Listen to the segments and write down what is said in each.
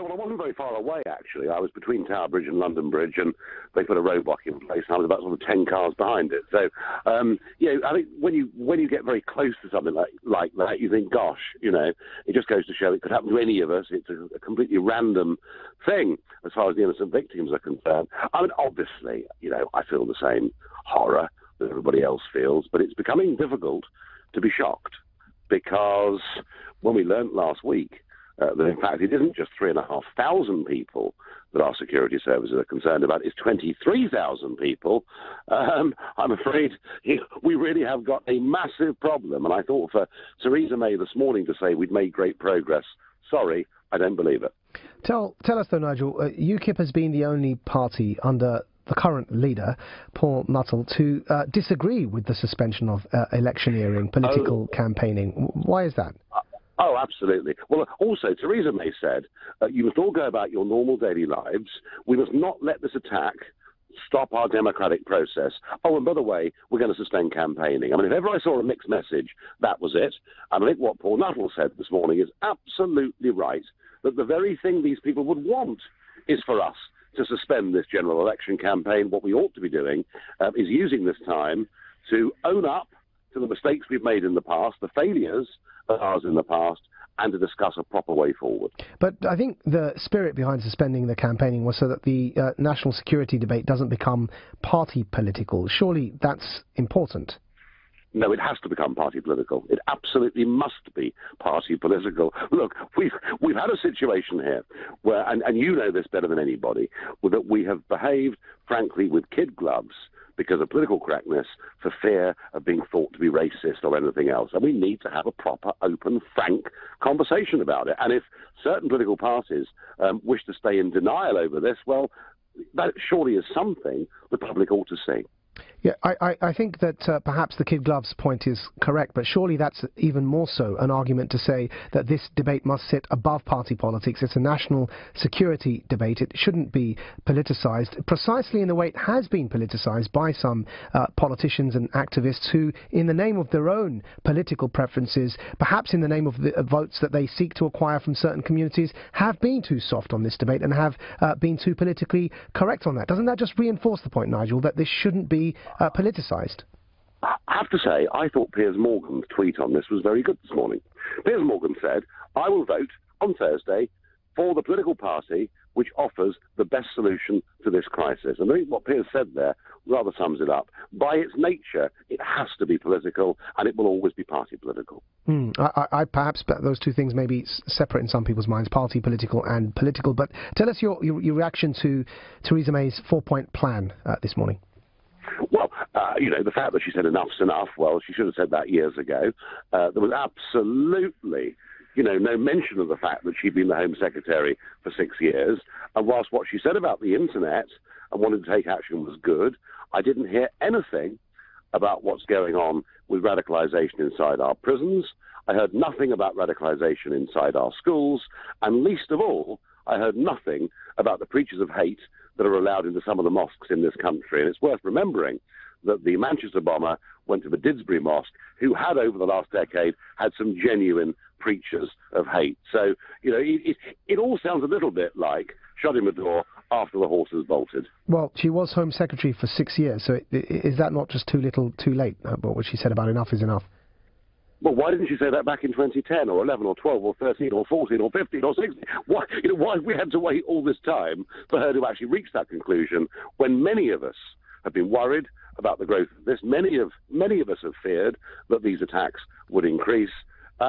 Well, I wasn't very far away, actually. I was between Tower Bridge and London Bridge, and they put a roadblock in place, and I was about sort of 10 cars behind it. So, I think when you get very close to something like that, you think, gosh, it just goes to show it could happen to any of us. It's a completely random thing as far as the innocent victims are concerned. I mean, obviously, I feel the same horror that everybody else feels, but it's becoming difficult to be shocked, because when we learnt last week that in fact it isn't just 3,500 people that our security services are concerned about, it's 23,000 people, I'm afraid we really have got a massive problem. And I thought for Theresa May this morning to say we'd made great progress, sorry, I don't believe it. Tell us though, Nigel, UKIP has been the only party under the current leader, Paul Nuttall, to disagree with the suspension of electioneering, political campaigning. Why is that? Oh, absolutely. Well, also, Theresa May said, you must all go about your normal daily lives. We must not let this attack stop our democratic process. Oh, and by the way, we're going to suspend campaigning. I mean, if ever I saw a mixed message, that was it. And I think what Paul Nuttall said this morning is absolutely right, that the very thing these people would want is for us to suspend this general election campaign. What we ought to be doing is using this time to own up to the mistakes we've made in the past, the failures of ours in the past, and to discuss a proper way forward. But I think the spirit behind suspending the campaigning was so that the national security debate doesn't become party political. Surely that's important. No, it has to become party political. It absolutely must be party political. Look, we've had a situation here where, and you know this better than anybody, that we have behaved, frankly, with kid gloves because of political correctness for fear of being thought to be racist or anything else. And we need to have a proper, open, frank conversation about it. And if certain political parties wish to stay in denial over this, well, that surely is something the public ought to see. Yeah, I think that perhaps the kid gloves point is correct, but surely that's even more so an argument to say that this debate must sit above party politics. It's a national security debate. It shouldn't be politicised precisely in the way it has been politicised by some politicians and activists who, in the name of their own political preferences, perhaps in the name of the votes that they seek to acquire from certain communities, have been too soft on this debate and have been too politically correct on that. Doesn't that just reinforce the point, Nigel, that this shouldn't be politicised? I have to say, I thought Piers Morgan's tweet on this was very good this morning. Piers Morgan said, I will vote on Thursday for the political party which offers the best solution to this crisis. And I think what Piers said there rather sums it up. By its nature, it has to be political, and it will always be party political. I perhaps those two things may be separate in some people's minds, party political and political. But tell us your reaction to Theresa May's four-point plan this morning. Well, the fact that she said enough's enough, well, she should have said that years ago. There was absolutely, no mention of the fact that she'd been the Home Secretary for 6 years. And whilst what she said about the internet and wanting to take action was good, I didn't hear anything about what's going on with radicalisation inside our prisons. I heard nothing about radicalisation inside our schools. And least of all, I heard nothing about the preachers of hate that are allowed into some of the mosques in this country. And it's worth remembering that the Manchester bomber went to the Didsbury Mosque, who had, over the last decade, had some genuine preachers of hate. So, it all sounds a little bit like shutting the door after the horse has bolted. Well, she was Home Secretary for 6 years, so is that not just too little, too late? What she said about enough is enough. Well, why didn't she say that back in 2010 or 11 or 12 or 13 or 14 or 15 or 16? Why have we had to wait all this time for her to actually reach that conclusion when many of us have been worried about the growth of this? Many of us have feared that these attacks would increase.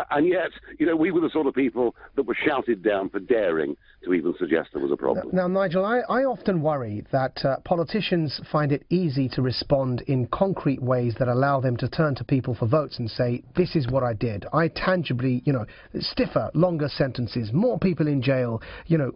And yet, we were the sort of people that were shouted down for daring to even suggest there was a problem. Now, Nigel, I often worry that politicians find it easy to respond in concrete ways that allow them to turn to people for votes and say, this is what I did. I tangibly, stiffer, longer sentences, more people in jail,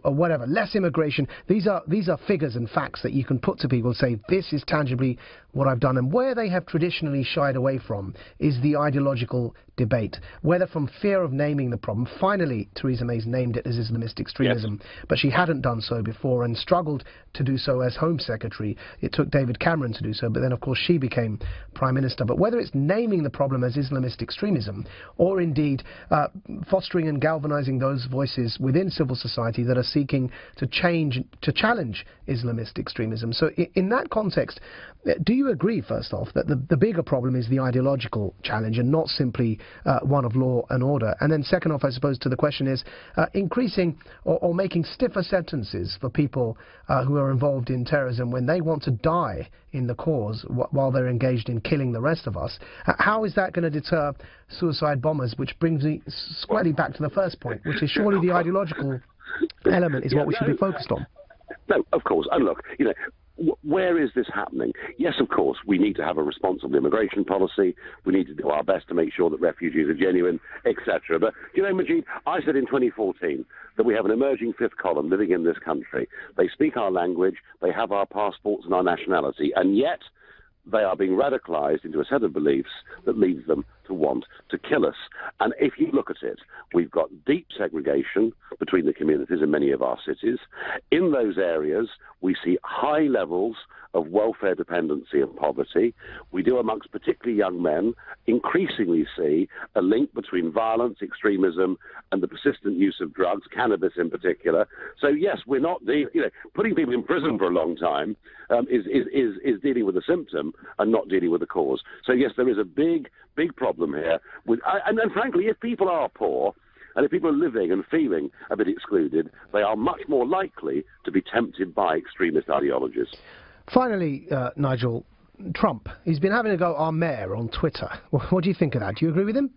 or whatever, less immigration. These are figures and facts that you can put to people and say, this is tangibly what I've done. And where they have traditionally shied away from is the ideological debate, whether from fear of naming the problem. Finally, Theresa May's named it as Islamist extremism, yes, but she hadn't done so before and struggled to do so as Home Secretary. It took David Cameron to do so, but then, of course, she became Prime Minister. But whether it's naming the problem as Islamist extremism or indeed fostering and galvanizing those voices within civil society that are seeking to challenge Islamist extremism. So in that context, do you agree, first off, that the bigger problem is the ideological challenge and not simply one of law and order? And then second off, I suppose, to the question is increasing or making stiffer sentences for people who are involved in terrorism when they want to die in the cause while they're engaged in killing the rest of us. How is that going to deter suicide bombers? Which brings me squarely back to the first point, which is surely the ideological element is what we should be focused on. No, of course. And look, where is this happening? Yes, of course, we need to have a responsible immigration policy. We need to do our best to make sure that refugees are genuine, etc. But, Majid, I said in 2014 that we have an emerging fifth column living in this country. They speak our language, they have our passports and our nationality, and yet they are being radicalized into a set of beliefs that leads them to want to kill us. And if you look at it, we've got deep segregation between the communities in many of our cities. In those areas, we see high levels of welfare dependency and poverty. We do, amongst particularly young men, increasingly see a link between violence, extremism, and the persistent use of drugs, cannabis in particular. So yes, we're not, putting people in prison for a long time is dealing with the symptom and not dealing with the cause. So yes, there is a big problem here. And frankly, if people are poor, and if people are living and feeling a bit excluded, they are much more likely to be tempted by extremist ideologies. Finally, Nigel, Trump, he's been having a go at our mayor on Twitter. What do you think of that? Do you agree with him?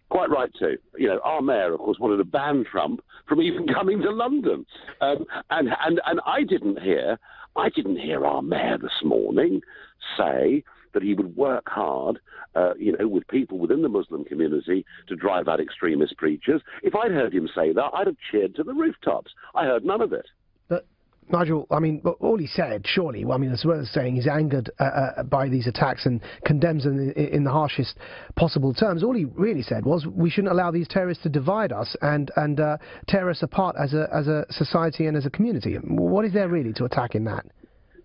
Quite right too. Our mayor, of course, wanted to ban Trump from even coming to London. And I didn't hear our mayor this morning say that he would work hard, with people within the Muslim community to drive out extremist preachers. If I'd heard him say that, I'd have cheered to the rooftops. I heard none of it. Nigel, all he said, surely, as well as saying he's angered by these attacks and condemns them in the harshest possible terms, all he really said was we shouldn't allow these terrorists to divide us and tear us apart as a society and as a community. What is there really to attack in that?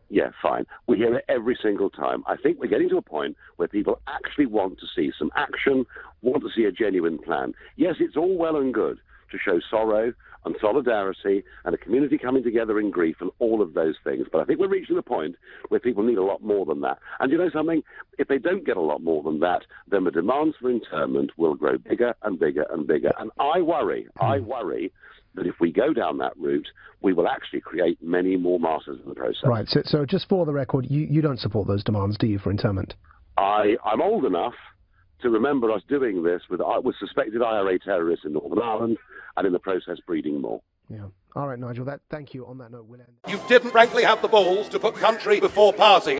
Yeah, fine. We hear it every single time. I think we're getting to a point where people actually want to see some action, want to see a genuine plan. Yes, it's all well and good to show sorrow and solidarity and a community coming together in grief and all of those things. But I think we're reaching the point where people need a lot more than that. And you know something? If they don't get a lot more than that, then the demands for internment will grow bigger and bigger and bigger. And I worry that if we go down that route, we will actually create many more martyrs in the process. Right. So just for the record, you don't support those demands, do you, for internment? I'm old enough to remember us doing this with suspected IRA terrorists in Northern Ireland and in the process breeding more. Yeah. All right, Nigel, thank you. On that note, we'll end. You didn't frankly have the balls to put country before party.